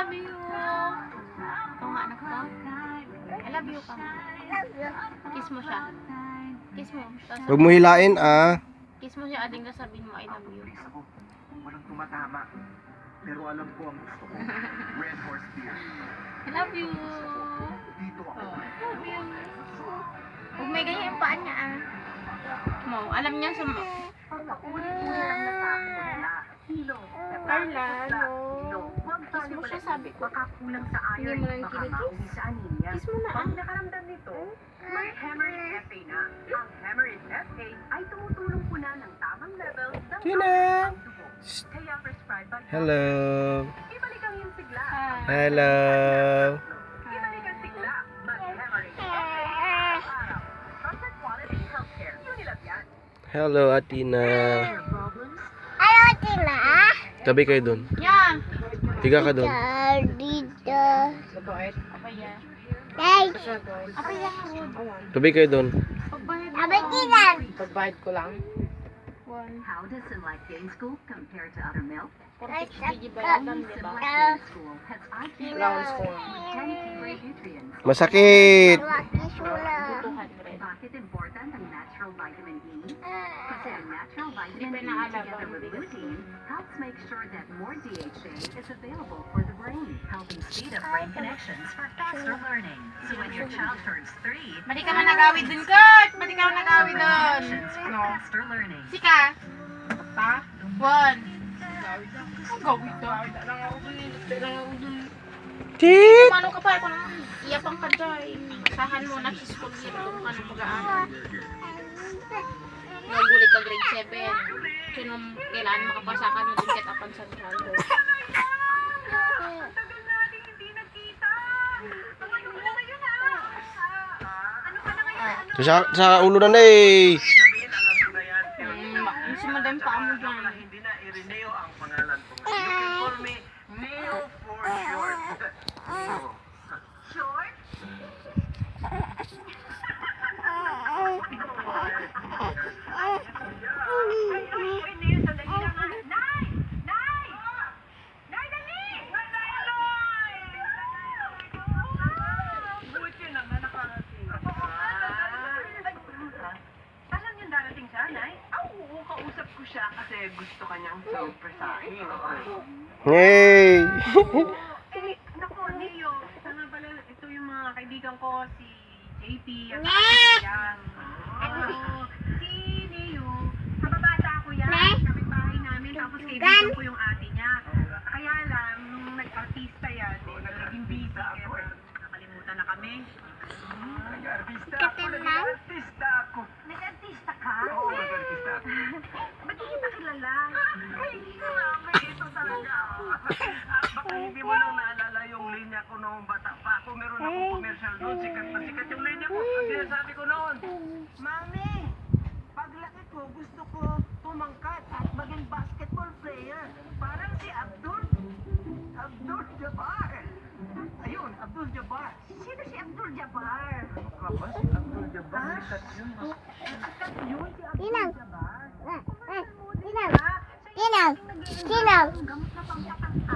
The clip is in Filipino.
love you. Ito nga anak ko. I love you ka. Kiss mo siya. Kiss mo. Huwag mo hilain ah. Kiss mo siya, ading sabihin mo I love you. Walang tumatama. Pero alam ko ang gusto ko. Red horse beer. I love you. Dito ako. Love you. Huwag may ganyan yung paan niya ah. Mo, alam niya sa Carla, no. Kiss mo siya, sabi ko. Kulang sa Hindi iron, mo lang baka kinikiss. mauwi sa anemia. Kiss mo na ah. Pag nakaramdam nito, may Hemorrhoid Athena. Ang Hemorrhoid FA ay tumutulong po na ng tamang level ng Tina! dugo. Kaya prescribed by Hello. ibalik ang iyong sigla. Hello. Ibalik ang sigla. Mag-Hemorrhoid FA araw-araw. Trusted quality healthcare. Unilab yan. Hello, Athena. Problems? Tabi kayo dun. Yan. Higa ka dun. Apa yan? Apa yan? Tabi kayo dun. Pagbayad ko lang. How does Sunlight Day School compare to other milk? 46 kg ba yan, di ba? Sunlight Day School has IQ Ground with school. 10 great nutrients. Masakit. 200. Bakit important ang natural vitamin E? Kasi ang natural vitamin Hindi E pa naalala together ko. with lutein helps make sure that more DHA is available for the brain, helping speed up brain connections for faster learning. So when your child turns 3, Mali ka man nagawid dun, Kurt! Mali ka man nagawid dun! connections for No. faster learning. Sika! Ta? 1. Ang gawid dun. Tit! Kumano ka pa? Kung iyapang ka dyan. Sahan mo na school year kung ano pag-aaral. Nagulit ka grade 7. Sinong kailangan makapasa ka nun din kahit apan sa tralo. Tagal natin hindi nagkita. Ano ka na ngayon Ano ka na ngayon? Sa ulo na eh. Mas madami pa mo dyan. Hindi na i-renew ang pangalan ko. You can call me Neo for short. Neo. Short? Buti naman nakarating. Alam niyo darating siya, Nay? Oo, kausap ko siya kasi gusto kanyang surpresahin. Yay! Naku, Neo. Sana pala, ito yung mga kaibigan ko, si JP at si Yang. Si Neo, kababata ko yan. Kapitbahay namin, tapos kaibigan ko yung ate niya. Kaya lang, nung nag-artista yan, naging busy. Kaya nakalimutan na kami. Nag-artista ako. Nag-artista ako. Nag-artista ka? Oo, nag-artista ako. Ba't hindi kita kilala? Ay, grabe, ito talaga. Baka hindi mo lang naalala yung linya ko noong bata pa ako. Meron akong commercial noon. Sikat na sikat yung linya ko. Ang sinasabi ko noon, Mami, paglaki ko, gusto ko tumangkat at maging basketball player. Parang si Abdul Jabbar. Ayun, Abdul Jabbar. Sino si Abdul Jabbar? Ano ka ba? Si Abdul Jabbar, sikat yun. Sikat yun, si Abdul Jabbar.